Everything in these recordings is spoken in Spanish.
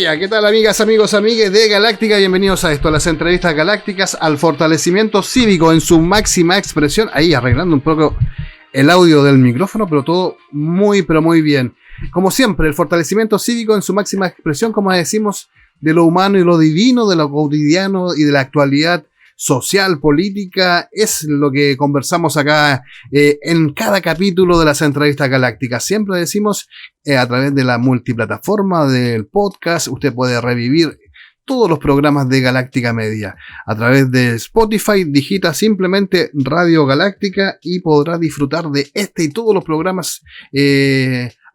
día, ¿qué tal amigas, amigos, amigues de Galáctica? Bienvenidos a esto, a las entrevistas galácticas, al fortalecimiento cívico en su máxima expresión. Ahí arreglando un poco el audio del micrófono, pero todo muy, pero muy bien. Como siempre, el fortalecimiento cívico en su máxima expresión, como decimos, de lo humano y lo divino, de lo cotidiano y de la actualidad social, política, es lo que conversamos acá en cada capítulo de las entrevistas galácticas. Siempre decimos a través de la multiplataforma del podcast, usted puede revivir todos los programas de Galáctica Media. A través de Spotify, digita simplemente Radio Galáctica y podrá disfrutar de este y todos los programas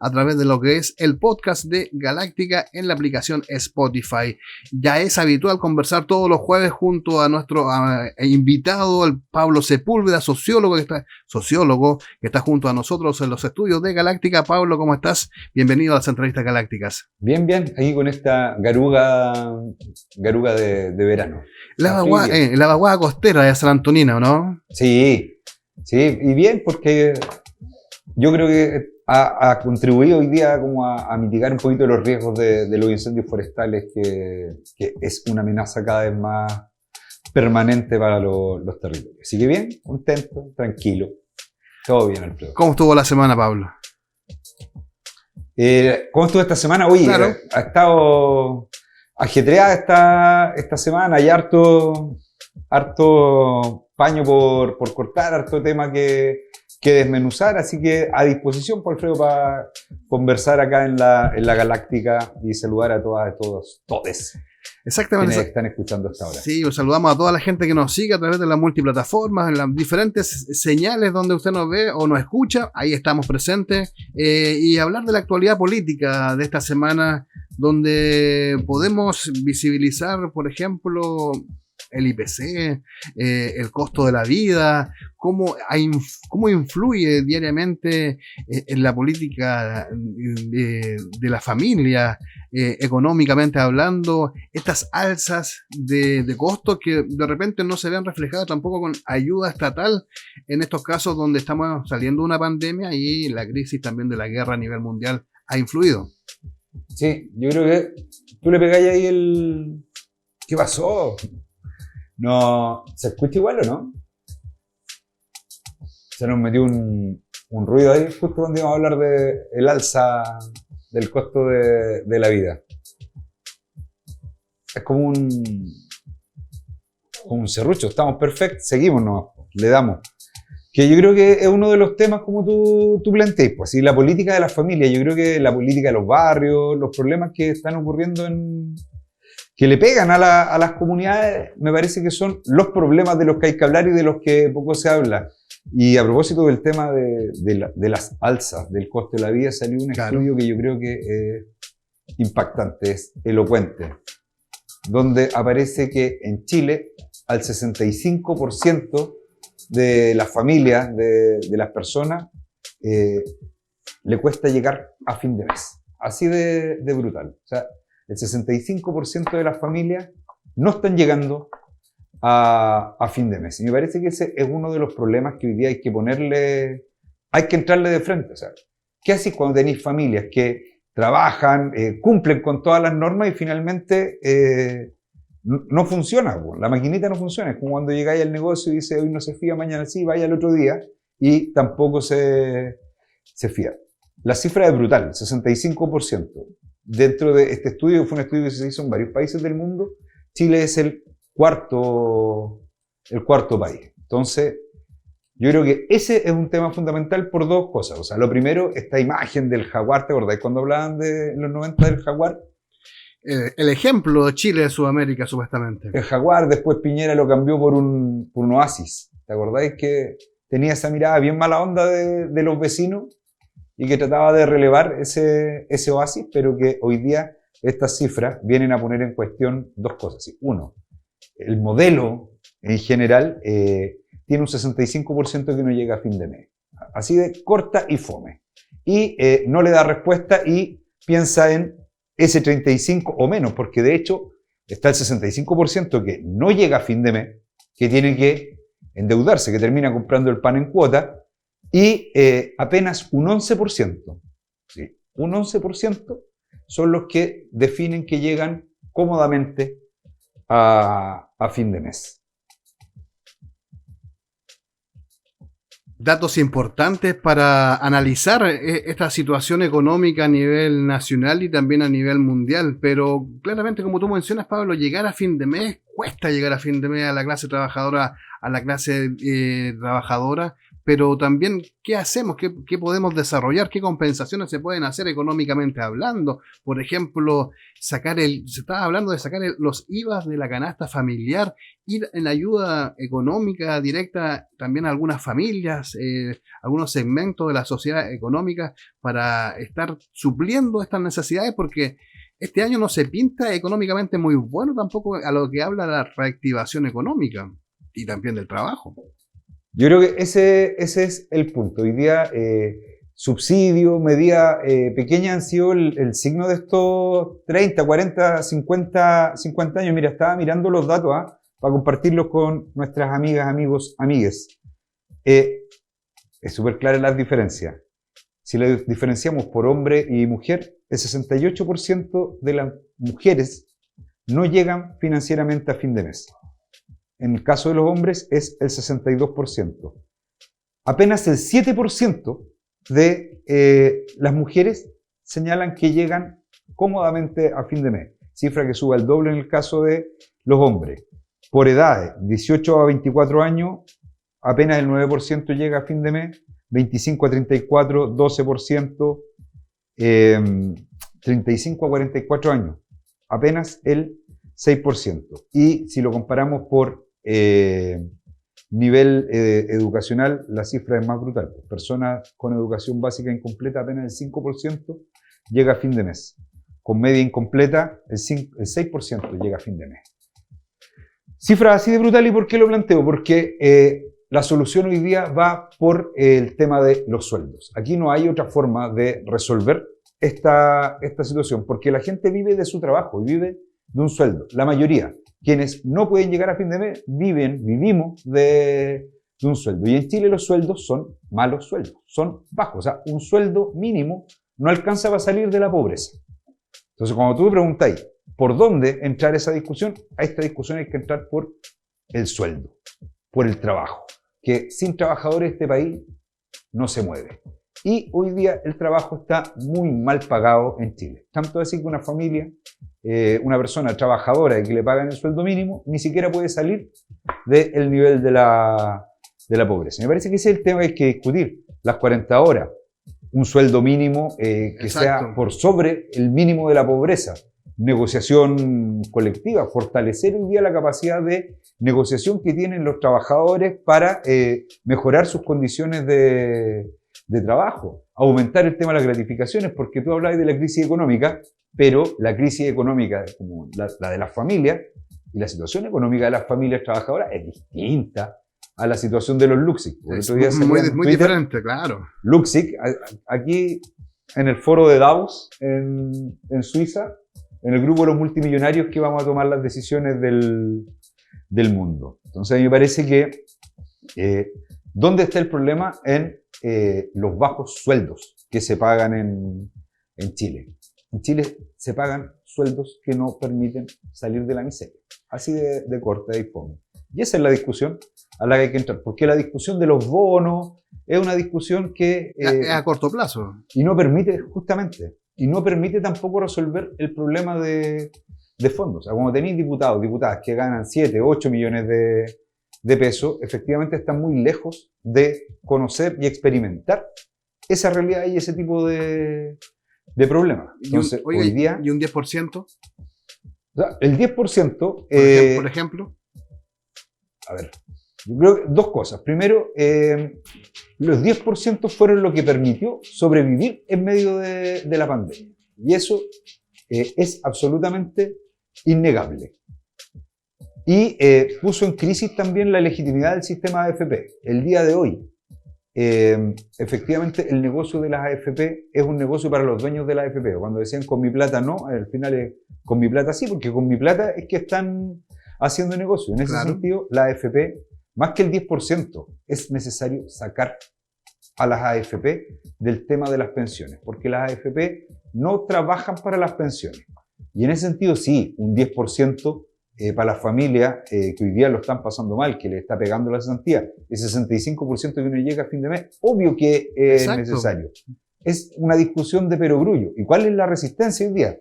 a través de lo que es el podcast de Galáctica en la aplicación Spotify. Ya es habitual conversar todos los jueves junto a nuestro invitado, el Pablo Sepúlveda, sociólogo que está junto a nosotros en los estudios de Galáctica. Pablo, ¿cómo estás? Bienvenido a las entrevistas galácticas. Bien, aquí con esta garuga de verano. La vaguada costera de San Antonino, ¿no? Sí, y bien, porque yo creo que ha contribuido hoy día como a mitigar un poquito los riesgos de los incendios forestales, que es una amenaza cada vez más permanente para los territorios. Así que bien, contento, tranquilo, todo bien, Alfredo. ¿Cómo estuvo la semana, Pablo? ¿Cómo estuvo esta semana? Oye, claro. Ha estado ajetreada esta semana, hay harto paño por cortar, harto tema que desmenuzar, así que a disposición, por Alfredo, para conversar acá en la Galáctica y saludar a todas, a todos. Exactamente. Quienes están escuchando hasta ahora. Sí, pues saludamos a toda la gente que nos sigue a través de las multiplataformas, en las diferentes señales donde usted nos ve o nos escucha, ahí estamos presentes, y hablar de la actualidad política de esta semana, donde podemos visibilizar, por ejemplo, el IPC, el costo de la vida, cómo influye diariamente en la política de la familia, económicamente hablando, estas alzas de costos que de repente no se ven reflejadas tampoco con ayuda estatal en estos casos donde estamos saliendo de una pandemia y la crisis también de la guerra a nivel mundial ha influido. Sí, yo creo que tú le pegáis ahí el... ¿Qué pasó? No, ¿se escucha igual o no? Se nos metió un ruido ahí justo cuando íbamos a hablar del alza del costo de la vida. Es como un serrucho, estamos perfectos, seguimos nomás, le damos. Que yo creo que es uno de los temas como tú planteas, pues, y la política de la familia, yo creo que la política de los barrios, los problemas que están ocurriendo que le pegan a las comunidades, me parece que son los problemas de los que hay que hablar y de los que poco se habla. Y a propósito del tema de las alzas del costo de la vida, salió un estudio que yo creo que es impactante, es elocuente, donde aparece que en Chile al 65% de las familias, de las personas, le cuesta llegar a fin de mes. Así de brutal. O sea, el 65% de las familias no están llegando a fin de mes. Y me parece que ese es uno de los problemas que hoy día hay que entrarle de frente. O sea, ¿qué haces cuando tenéis familias que trabajan, cumplen con todas las normas y finalmente no funciona? La maquinita no funciona. Es como cuando llegáis al negocio y dice hoy no se fía, mañana sí, vaya el otro día y tampoco se fía. La cifra es brutal, 65%. Dentro de este estudio, que fue un estudio que se hizo en varios países del mundo, Chile es el cuarto país. Entonces, yo creo que ese es un tema fundamental por dos cosas. O sea, lo primero, esta imagen del jaguar, ¿te acordás cuando hablaban de los 90 del jaguar? El ejemplo de Chile de Sudamérica, supuestamente. El jaguar, después Piñera lo cambió por un oasis. ¿Te acordáis que tenía esa mirada bien mala onda de los vecinos? Y que trataba de relevar ese oasis, pero que hoy día estas cifras vienen a poner en cuestión dos cosas. Uno, el modelo en general tiene un 65% que no llega a fin de mes. Así de corta y fome. Y no le da respuesta y piensa en ese 35% o menos, porque de hecho está el 65% que no llega a fin de mes, que tiene que endeudarse, que termina comprando el pan en cuota, y apenas un 11%, ¿sí? Un 11% son los que definen que llegan cómodamente a fin de mes. Datos importantes para analizar esta situación económica a nivel nacional y también a nivel mundial, pero claramente, como tú mencionas, Pablo, llegar a fin de mes, cuesta llegar a fin de mes a la clase trabajadora, pero también, ¿qué hacemos? ¿Qué podemos desarrollar? ¿Qué compensaciones se pueden hacer económicamente hablando? Por ejemplo, se estaba hablando de sacar los IVAs de la canasta familiar, ir en ayuda económica directa también a algunas familias, algunos segmentos de la sociedad económica para estar supliendo estas necesidades, porque este año no se pinta económicamente muy bueno tampoco a lo que habla la reactivación económica y también del trabajo. Yo creo que ese es el punto. Hoy día, subsidios, medidas pequeñas han sido el signo de estos 30, 40, 50 años. Mira, estaba mirando los datos para compartirlos con nuestras amigas, amigos, amigues. Es súper clara las diferencias. Si las diferenciamos por hombre y mujer, el 68% de las mujeres no llegan financieramente a fin de mes. En el caso de los hombres es el 62%. Apenas el 7% de las mujeres señalan que llegan cómodamente a fin de mes. Cifra que sube al doble en el caso de los hombres. Por edades, 18 a 24 años, apenas el 9% llega a fin de mes. 25 a 34, 12%. 35 a 44 años, apenas el 6%. Y si lo comparamos por nivel educacional, la cifra es más brutal. Personas con educación básica incompleta, apenas el 5% llega a fin de mes. Con media incompleta, el 6% llega a fin de mes. Cifra así de brutal. ¿Y por qué lo planteo? Porque la solución hoy día va por el tema de los sueldos. Aquí no hay otra forma de resolver esta situación, porque la gente vive de su trabajo y vive de un sueldo. La mayoría, quienes no pueden llegar a fin de mes, vivimos de un sueldo. Y en Chile los sueldos son malos sueldos, son bajos. O sea, un sueldo mínimo no alcanza para salir de la pobreza. Entonces, cuando tú me preguntáis por dónde entrar a esta discusión hay que entrar por el sueldo, por el trabajo. Que sin trabajadores este país no se mueve. Y hoy día el trabajo está muy mal pagado en Chile. Tanto así que una familia, una persona trabajadora y que le pagan el sueldo mínimo, ni siquiera puede salir del nivel de la pobreza. Me parece que ese es el tema que hay que discutir. Las 40 horas, un sueldo mínimo que sea por sobre el mínimo de la pobreza. Negociación colectiva, fortalecer hoy día la capacidad de negociación que tienen los trabajadores para mejorar sus condiciones de trabajo, aumentar el tema de las gratificaciones, porque tú hablabas de la crisis económica, pero la crisis económica, como la de las familias, y la situación económica de las familias trabajadoras es distinta a la situación de los LUXIC. Es muy diferente, claro. LUXIC, aquí en el foro de Davos, en Suiza, en el grupo de los multimillonarios que vamos a tomar las decisiones del mundo. Entonces, a mí me parece que ¿dónde está el problema? En los bajos sueldos que se pagan en Chile. En Chile se pagan sueldos que no permiten salir de la miseria. Así de corta y fome. Y esa es la discusión a la que hay que entrar. Porque la discusión de los bonos es una discusión que... es a corto plazo. Y no permite, justamente, y no permite tampoco resolver el problema de fondos. O sea, cuando tenéis diputadas que ganan 7, 8 millones de pesos, efectivamente están muy lejos de conocer y experimentar esa realidad y ese tipo de problemas. Entonces, hoy día... ¿Y un 10%? O sea, el 10%... por ejemplo. A ver, yo creo que dos cosas. Primero, los 10% fueron lo que permitió sobrevivir en medio de la pandemia. Y eso es absolutamente innegable. Y puso en crisis también la legitimidad del sistema AFP. El día de hoy, efectivamente, el negocio de las AFP es un negocio para los dueños de la AFP. Cuando decían con mi plata no, al final es con mi plata sí, porque con mi plata es que están haciendo negocio. En ese sentido, la AFP, más que el 10%, es necesario sacar a las AFP del tema de las pensiones, porque las AFP no trabajan para las pensiones. Y en ese sentido, sí, un 10% para las familias que hoy día lo están pasando mal, que le está pegando la cesantía, el 65% que no llega a fin de mes, obvio que es necesario. Es una discusión de perogrullo. ¿Y cuál es la resistencia hoy día?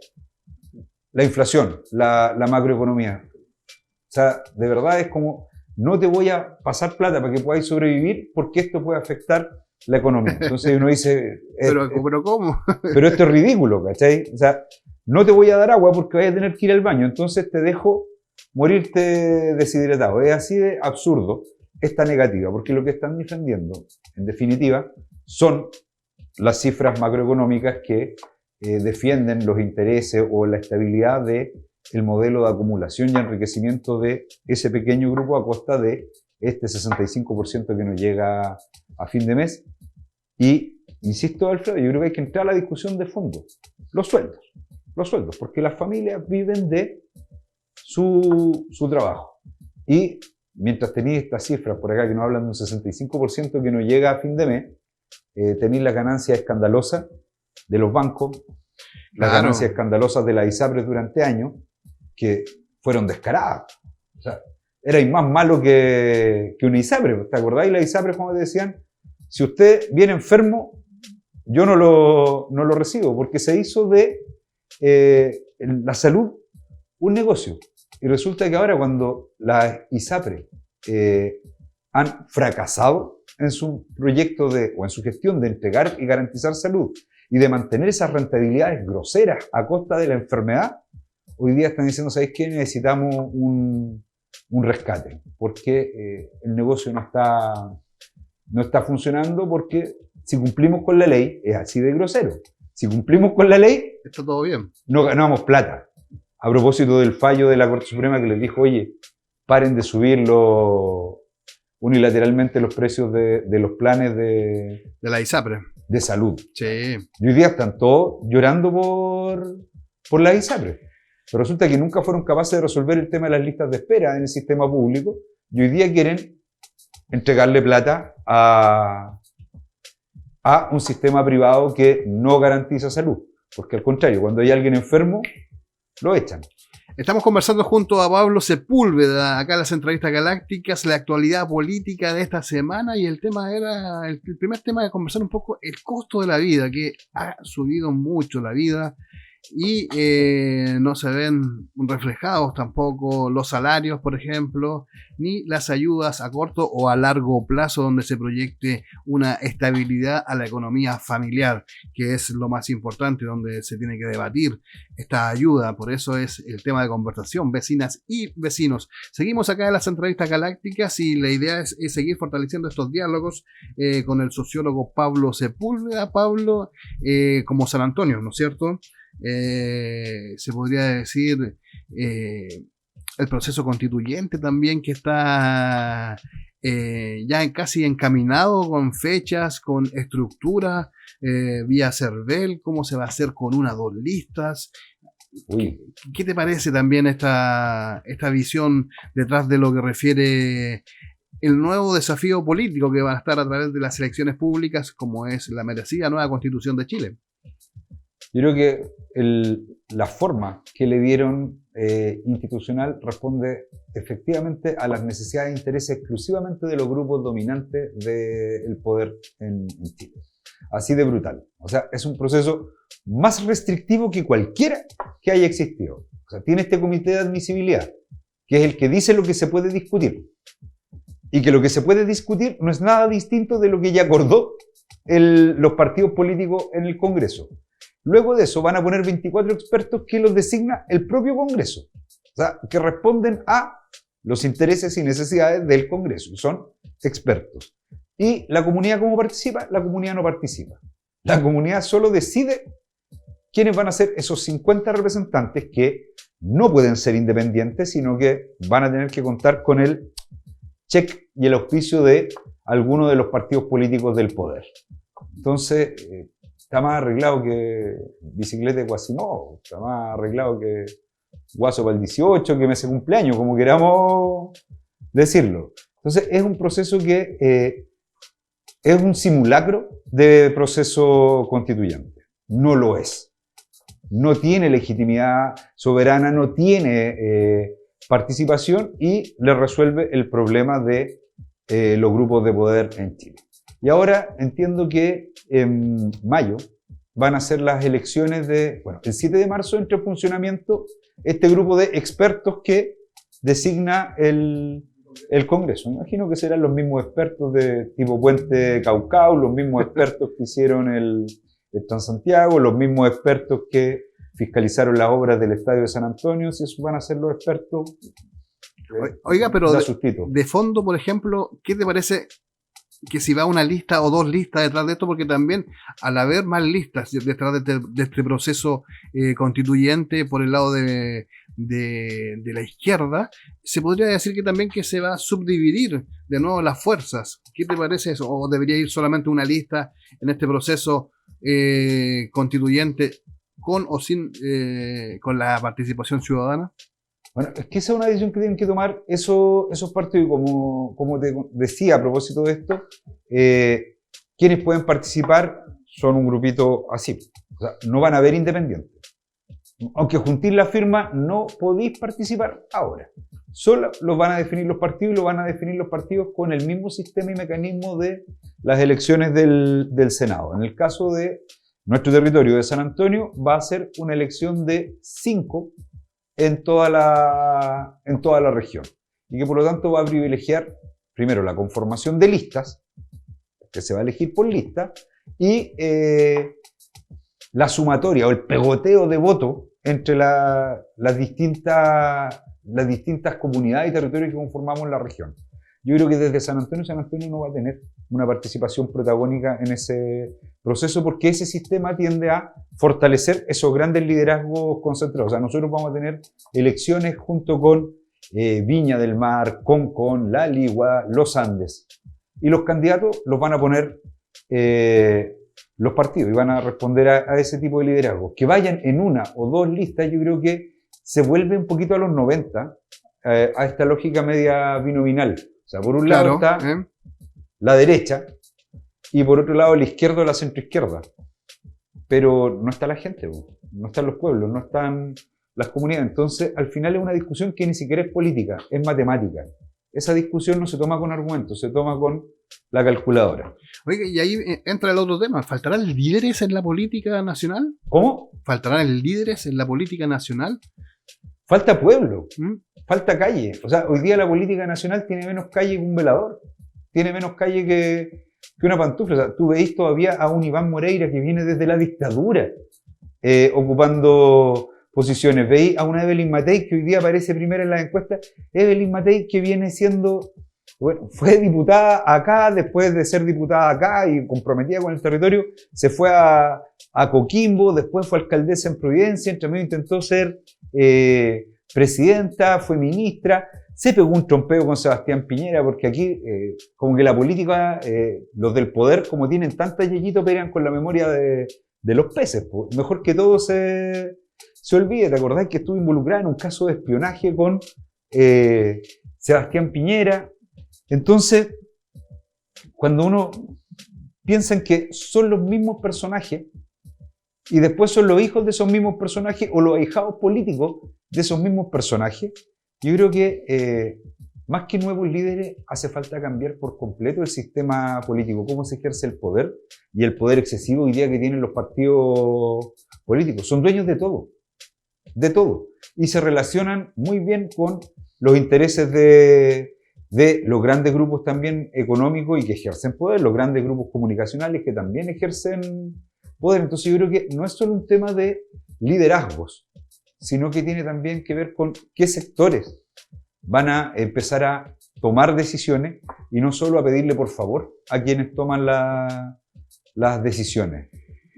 La inflación, la macroeconomía. O sea, de verdad es como, no te voy a pasar plata para que podáis sobrevivir porque esto puede afectar la economía. Entonces uno dice... ¿Pero cómo? Pero esto es ridículo, ¿cachai? O sea, no te voy a dar agua porque vayas a tener que ir al baño, entonces te dejo morirte deshidratado. Es así de absurdo esta negativa, porque lo que están defendiendo, en definitiva, son las cifras macroeconómicas que defienden los intereses o la estabilidad del modelo de acumulación y enriquecimiento de ese pequeño grupo a costa de este 65% que nos llega a fin de mes. Y, insisto, Alfredo, yo creo que hay que entrar a la discusión de fondo. Los sueldos, porque las familias viven de su trabajo. Y mientras tenéis estas cifras por acá que nos hablan de un 65% que no llega a fin de mes, tenéis las ganancias escandalosas de los bancos, las ganancias escandalosas de las ISAPRES durante años, que fueron descaradas. O sea, era más malo que una ISAPRE. ¿Te acordáis las ISAPRES cuando te decían, si usted viene enfermo, yo no lo recibo, porque se hizo de la salud un negocio? Y resulta que ahora cuando las ISAPRES han fracasado en su proyecto o en su gestión de entregar y garantizar salud y de mantener esas rentabilidades groseras a costa de la enfermedad, hoy día están diciendo, ¿sabéis qué? Necesitamos un rescate, porque el negocio no está funcionando, porque si cumplimos con la ley, es así de grosero. Si cumplimos con la ley, está todo bien. No ganamos plata. A propósito del fallo de la Corte Suprema que les dijo, oye, paren de subirlo unilateralmente los precios de los planes de la ISAPRE. De salud. Sí. Y hoy día están todos llorando por la ISAPRE. Pero resulta que nunca fueron capaces de resolver el tema de las listas de espera en el sistema público y hoy día quieren entregarle plata a un sistema privado que no garantiza salud. Porque al contrario, cuando hay alguien enfermo, lo echan. Estamos conversando junto a Pablo Sepúlveda, acá en las entrevistas galácticas, la actualidad política de esta semana, y el tema era, el primer tema de conversar un poco, el costo de la vida, que ha subido mucho la vida y no se ven reflejados tampoco los salarios, por ejemplo, ni las ayudas a corto o a largo plazo donde se proyecte una estabilidad a la economía familiar, que es lo más importante, donde se tiene que debatir esta ayuda. Por eso es el tema de conversación, vecinas y vecinos. Seguimos acá en las entrevistas galácticas y la idea es seguir fortaleciendo estos diálogos con el sociólogo Pablo Sepúlveda. Pablo, como San Antonio, ¿no es cierto? Se podría decir el proceso constituyente también, que está ya casi encaminado, con fechas, con estructura, vía CERVEL, cómo se va a hacer con 1 o 2 listas. ¿Qué te parece también esta visión detrás de lo que refiere el nuevo desafío político que va a estar a través de las elecciones públicas, como es la merecida nueva Constitución de Chile? Yo creo que la forma que le dieron institucional responde efectivamente a las necesidades e intereses exclusivamente de los grupos dominantes del poder en Chile. Así de brutal. O sea, es un proceso más restrictivo que cualquiera que haya existido. O sea, tiene este comité de admisibilidad, que es el que dice lo que se puede discutir. Y que lo que se puede discutir no es nada distinto de lo que ya acordó los partidos políticos en el Congreso. Luego de eso van a poner 24 expertos que los designa el propio Congreso. O sea, que responden a los intereses y necesidades del Congreso. Son expertos. ¿Y la comunidad cómo participa? La comunidad no participa. La comunidad solo decide quiénes van a ser esos 50 representantes que no pueden ser independientes, sino que van a tener que contar con el check y el auspicio de alguno de los partidos políticos del poder. Entonces, está más arreglado que bicicleta de Quasimodo, está más arreglado que guaso para el 18, que mes de cumpleaños, como queramos decirlo. Entonces, es un proceso que es un simulacro de proceso constituyente. No lo es. no tiene legitimidad soberana, no tiene participación y le resuelve el problema de los grupos de poder en Chile. Y ahora entiendo que en mayo van a ser las elecciones bueno, el 7 de marzo entra en funcionamiento este grupo de expertos que designa el Congreso. Me imagino que serán los mismos expertos de tipo Puente Caucao, los mismos expertos que hicieron el Transantiago, los mismos expertos que fiscalizaron las obras del Estadio de San Antonio, si esos van a ser los expertos. Oiga, pero de fondo, por ejemplo, ¿qué te parece que si va una lista o dos listas detrás de esto? Porque también al haber más listas detrás de este proceso constituyente por el lado de la izquierda, se podría decir que también que se va a subdividir de nuevo las fuerzas. ¿Qué te parece eso? ¿O debería ir solamente una lista en este proceso constituyente con o sin con la participación ciudadana? Bueno, es que esa es una decisión que tienen que tomar esos partidos, como te decía a propósito de esto, quienes pueden participar son un grupito así, o sea, no van a haber independientes. Aunque juntís la firma, no podéis participar ahora. Solo los van a definir los partidos y lo van a definir los partidos con el mismo sistema y mecanismo de las elecciones del Senado. En el caso de nuestro territorio de San Antonio, va a ser una elección de 5 en toda la región. Y que por lo tanto va a privilegiar primero la conformación de listas, que se va a elegir por lista, y la sumatoria o el pegoteo de votos entre las distintas comunidades y territorios que conformamos la región. Yo creo que desde San Antonio no va a tener una participación protagónica en ese proceso porque ese sistema tiende a fortalecer esos grandes liderazgos concentrados. O sea, nosotros vamos a tener elecciones junto con Viña del Mar, Concón, La Ligua, Los Andes. Y los candidatos los van a poner los partidos y van a responder a ese tipo de liderazgo. Que vayan en una o dos listas, yo creo que se vuelve un poquito a los 90, a esta lógica media binominal. O sea, por un lado está la derecha y por otro lado la izquierda o la centroizquierda. Pero no está la gente, no están los pueblos, no están las comunidades. Entonces, al final es una discusión que ni siquiera es política, es matemática. Esa discusión no se toma con argumentos, se toma con la calculadora. Oiga, y ahí entra el otro tema. ¿Faltarán líderes en la política nacional? ¿Cómo? ¿Faltarán líderes en la política nacional? Falta pueblo, falta calle. O sea, hoy día la política nacional tiene menos calle que un velador, tiene menos calle que una pantufla. O sea, tú veis todavía a un Iván Moreira que viene desde la dictadura ocupando posiciones. Veis a una Evelyn Matei que hoy día aparece primera en las encuestas. Evelyn Matei que viene siendo, bueno, fue diputada acá, después de ser diputada acá y comprometida con el territorio, se fue a Coquimbo, después fue alcaldesa en Providencia, entre medio intentó ser presidenta, fue ministra, se pegó un trompeo con Sebastián Piñera, porque aquí como que la política, los del poder, como tienen tanta yeyito, pelean con la memoria de los peces. Pues. Mejor que todo se olvide. ¿Te acordás que estuvo involucrada en un caso de espionaje con Sebastián Piñera? Entonces, cuando uno piensa en que son los mismos personajes y después son los hijos de esos mismos personajes o los ahijados políticos de esos mismos personajes, yo creo que más que nuevos líderes hace falta cambiar por completo el sistema político, cómo se ejerce el poder y el poder excesivo hoy día que tienen los partidos políticos. Son dueños de todo, y se relacionan muy bien con los intereses de los grandes grupos también económicos y que ejercen poder, los grandes grupos comunicacionales que también ejercen poder. Entonces yo creo que no es solo un tema de liderazgos, sino que tiene también que ver con qué sectores van a empezar a tomar decisiones y no solo a pedirle por favor a quienes toman las decisiones.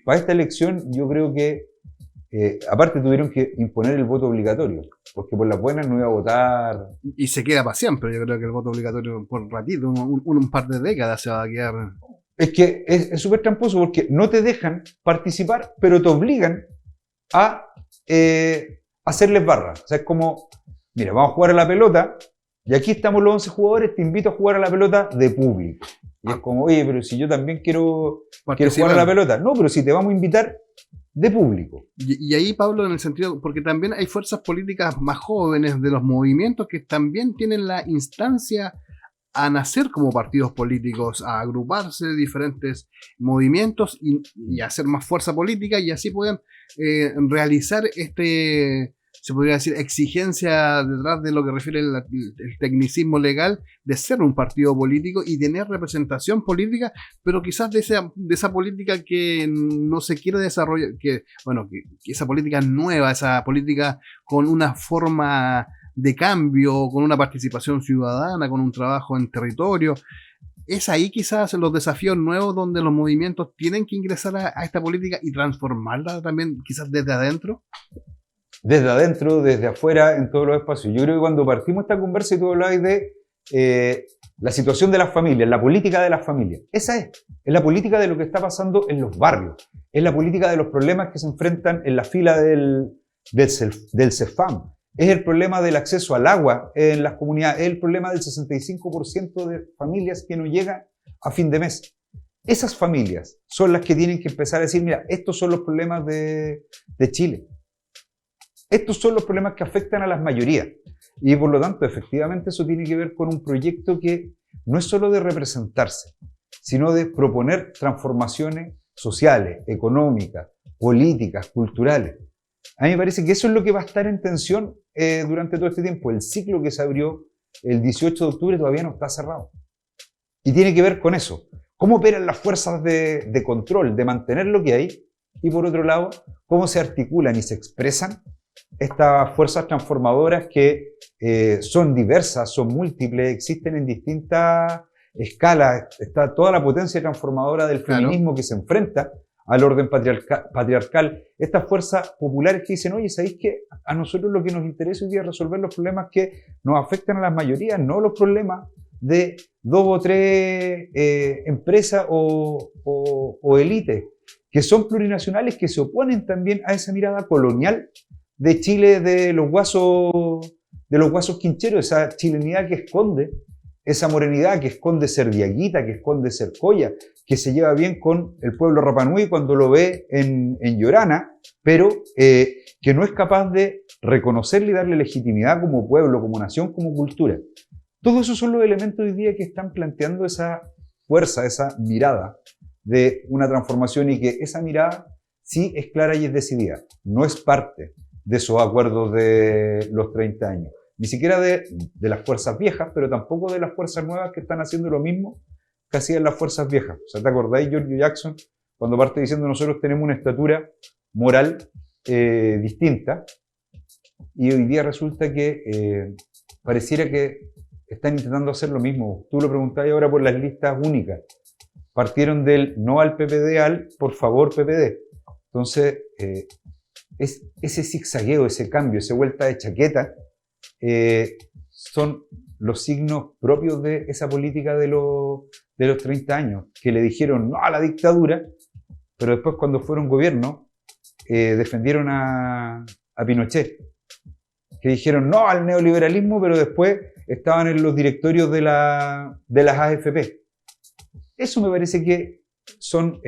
Para esta elección yo creo que aparte tuvieron que imponer el voto obligatorio, porque por las buenas no iba a votar. Y se queda para siempre, yo creo que el voto obligatorio por un ratito, un par de décadas se va a quedar. Es que es súper tramposo porque no te dejan participar, pero te obligan a hacerles barra. O sea, es como, mira, vamos a jugar a la pelota y aquí estamos los 11 jugadores, te invito a jugar a la pelota de público. Y es como, oye, pero si yo también quiero jugar a la pelota. No, pero si te vamos a invitar, de público. Y ahí, Pablo, en el sentido, porque también hay fuerzas políticas más jóvenes de los movimientos que también tienen la instancia a nacer como partidos políticos, a agruparse de diferentes movimientos y hacer más fuerza política y así pueden realizar se podría decir, exigencia detrás de lo que refiere el tecnicismo legal de ser un partido político y tener representación política, pero quizás de esa política que no se quiere desarrollar, que esa política nueva, esa política con una forma de cambio, con una participación ciudadana, con un trabajo en territorio. Es ahí quizás los desafíos nuevos donde los movimientos tienen que ingresar a esta política y transformarla también quizás desde adentro. Desde adentro, desde afuera, en todos los espacios. Yo creo que cuando partimos esta conversa y tú hablabas de la situación de las familias, la política de las familias, esa es la política de lo que está pasando en los barrios, es la política de los problemas que se enfrentan en la fila del CEFAM, es el problema del acceso al agua en las comunidades, es el problema del 65% de familias que no llegan a fin de mes. Esas familias son las que tienen que empezar a decir, mira, estos son los problemas de Chile. Estos son los problemas que afectan a las mayorías. Y por lo tanto, efectivamente, eso tiene que ver con un proyecto que no es solo de representarse, sino de proponer transformaciones sociales, económicas, políticas, culturales. A mí me parece que eso es lo que va a estar en tensión durante todo este tiempo. El ciclo que se abrió el 18 de octubre todavía no está cerrado. Y tiene que ver con eso. ¿Cómo operan las fuerzas de control, de mantener lo que hay? Y por otro lado, ¿cómo se articulan y se expresan estas fuerzas transformadoras que son diversas, son múltiples, existen en distintas escalas? Está toda la potencia transformadora del feminismo que se enfrenta al orden patriarcal. Estas fuerzas populares que dicen, oye, ¿sabéis qué? A nosotros lo que nos interesa hoy día es resolver los problemas que nos afectan a las mayorías, no los problemas de 2 o 3 empresas o élites, que son plurinacionales, que se oponen también a esa mirada colonial de Chile, de los guasos quincheros, esa chilenidad que esconde, esa morenidad que esconde ser diaguita, que esconde ser colla, que se lleva bien con el pueblo Rapanui cuando lo ve en Llorana, pero que no es capaz de reconocerle y darle legitimidad como pueblo, como nación, como cultura. Todos esos son los elementos hoy día que están planteando esa fuerza, esa mirada de una transformación, y que esa mirada sí es clara y es decidida. No es parte de esos acuerdos de los 30 años. Ni siquiera de las fuerzas viejas, pero tampoco de las fuerzas nuevas que están haciendo lo mismo que hacían las fuerzas viejas. O sea, ¿te acordáis, Giorgio Jackson, cuando parte diciendo nosotros tenemos una estatura moral distinta? Y hoy día resulta que pareciera que están intentando hacer lo mismo. Tú lo preguntabas ahora por las listas únicas. Partieron del no al PPD al por favor PPD. Entonces, ese zigzagueo, ese cambio, esa vuelta de chaqueta, son los signos propios de esa política de los 30 años, que le dijeron no a la dictadura, pero después cuando fueron gobierno, defendieron a Pinochet, que dijeron no al neoliberalismo, pero después estaban en los directorios de las AFP. Eso me parece que son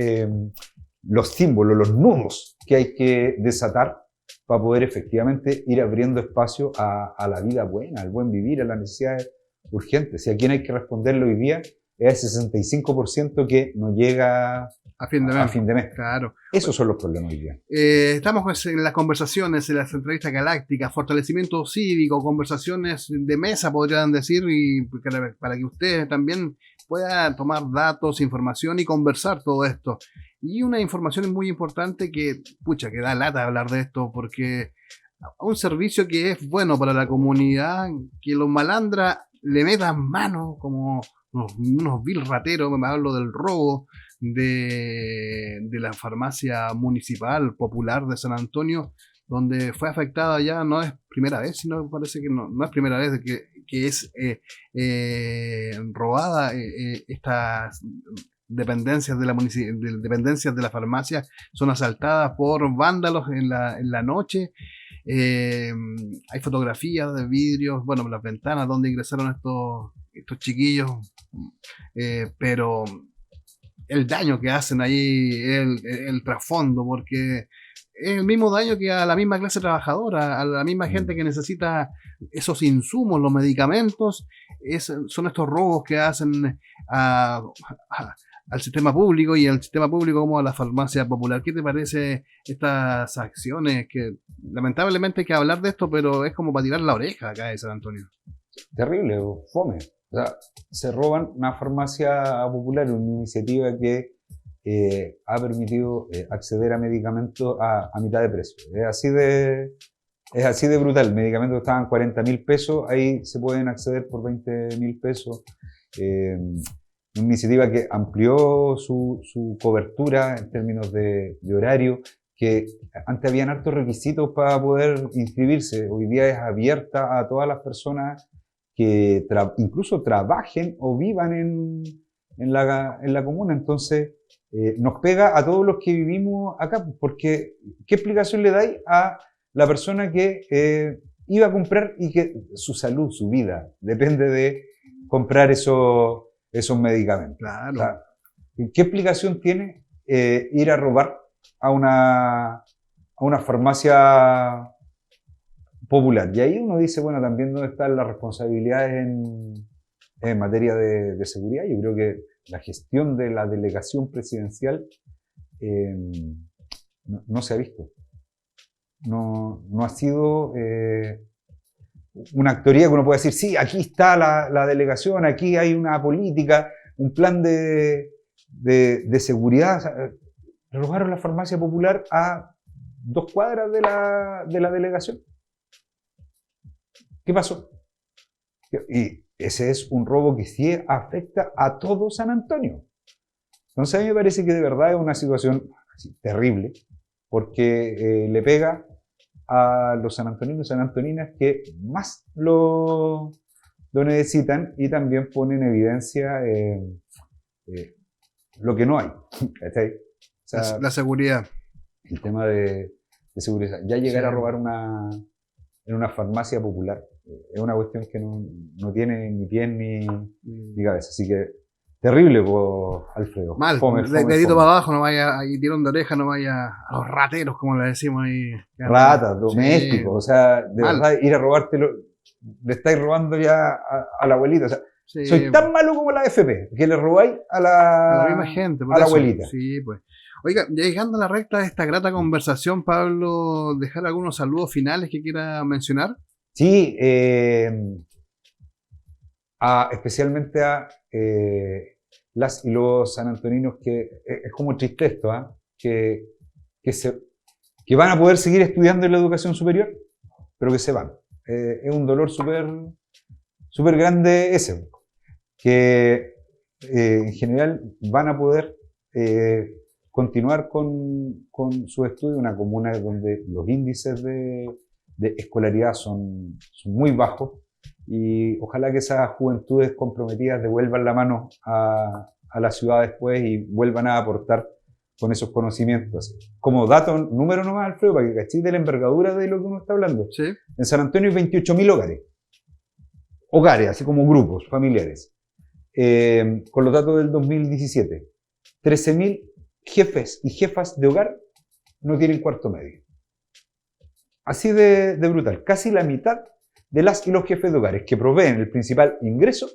los símbolos, los nudos que hay que desatar para poder efectivamente ir abriendo espacio a la vida buena, al buen vivir, a las necesidades urgentes. Y a quien hay que responderle hoy día es ese 65% que no llega a fin de mes. Claro. Esos son los problemas hoy día. Estamos pues en las conversaciones, en las entrevistas galácticas, fortalecimiento cívico, conversaciones de mesa, podrían decir, y para que ustedes también puedan tomar datos, información y conversar todo esto. Y una información muy importante que da lata hablar de esto, porque un servicio que es bueno para la comunidad, que los malandras le metan mano como unos vil rateros. Me hablo del robo de la farmacia municipal popular de San Antonio, donde fue afectada ya, no es primera vez, sino parece que no es primera vez que es robada estas dependencias dependencias de la farmacia, son asaltadas por vándalos en la noche. Hay fotografías de vidrios, bueno, las ventanas donde ingresaron estos chiquillos, pero el daño que hacen ahí, el trasfondo, porque es el mismo daño que a la misma clase trabajadora, a la misma gente que necesita esos insumos, los medicamentos. Son estos robos que hacen al sistema público, y al sistema público como a la farmacia popular. ¿Qué te parece estas acciones? Que lamentablemente hay que hablar de esto, pero es como para tirar la oreja acá de San Antonio. Terrible, fome. O sea, se roban una farmacia popular, una iniciativa que ha permitido acceder a medicamentos a mitad de precio. Es así de brutal. Medicamentos que estaban 40.000 pesos, ahí se pueden acceder por 20.000 pesos. Una iniciativa que amplió su cobertura en términos de horario, que antes habían hartos requisitos para poder inscribirse. Hoy día es abierta a todas las personas que incluso trabajen o vivan en la comuna. Entonces, nos pega a todos los que vivimos acá, porque ¿qué explicación le dais a la persona que iba a comprar y que su salud, su vida, depende de comprar esos medicamentos? Claro. O sea, ¿qué explicación tiene ir a robar a una farmacia popular? Y ahí uno dice, bueno, también dónde están las responsabilidades en materia de seguridad. Yo creo que la gestión de la delegación presidencial no se ha visto. No ha sido una actoría que uno pueda decir, sí, aquí está la delegación, aquí hay una política, un plan de seguridad. O sea, robaron la farmacia popular a 2 cuadras de la delegación. ¿Qué pasó? Y ese es un robo que sí afecta a todo San Antonio. Entonces a mí me parece que de verdad es una situación terrible, porque le pega a los sanantoninos y sanantoninas que más lo necesitan, y también pone en evidencia lo que no hay. ¿Cachai? O sea, la seguridad. El tema de seguridad. Ya llegar Sí. a robar en una farmacia popular es una cuestión que no tiene ni pies ni cabeza. Así que terrible, Alfredo. Mal, dedito para abajo, no vaya ahí, tirón de oreja, no vaya a los rateros, como le decimos ahí. Ratas, domésticos, Sí. o sea, de Mal. verdad, ir a robártelo, le estáis robando ya a la abuelita. O sea, Sí, soy tan malo como la FP, que le robáis a a la misma gente, por a la eso. abuelita. Sí, pues. Oiga, ya llegando a la recta de esta grata conversación, Pablo, dejar algunos saludos finales que quiera mencionar. Sí, especialmente a las y los sanantoninos, que es como triste esto, que van a poder seguir estudiando en la educación superior, pero que se van. Es un dolor súper grande ese, que en general van a poder continuar con su estudio en una comuna donde los índices de escolaridad son muy bajos, y ojalá que esas juventudes comprometidas devuelvan la mano a la ciudad después y vuelvan a aportar con esos conocimientos. Como dato, número nomás, Alfredo, para que cachéis de la envergadura de lo que uno está hablando. Sí. En San Antonio hay 28.000 hogares, así como grupos familiares. Con los datos del 2017, 13.000 jefes y jefas de hogar no tienen cuarto medio. Así de brutal. Casi la mitad de las y los jefes de hogares que proveen el principal ingreso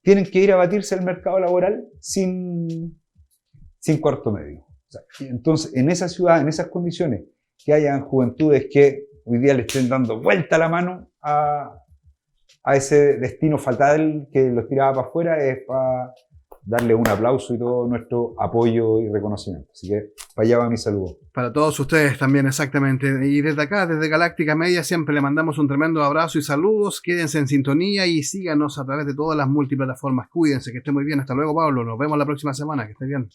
tienen que ir a batirse al mercado laboral sin cuarto medio. O sea, entonces, en esa ciudad, en esas condiciones, que hayan juventudes que hoy día le estén dando vuelta la mano a ese destino fatal que los tiraba para afuera, es para darle un aplauso y todo nuestro apoyo y reconocimiento. Así que para allá va mi saludo. Para todos ustedes también, exactamente. Y desde acá, desde Galáctica Media, siempre le mandamos un tremendo abrazo y saludos. Quédense en sintonía y síganos a través de todas las multiplataformas. Cuídense, que esté muy bien. Hasta luego, Pablo. Nos vemos la próxima semana. Que esté bien.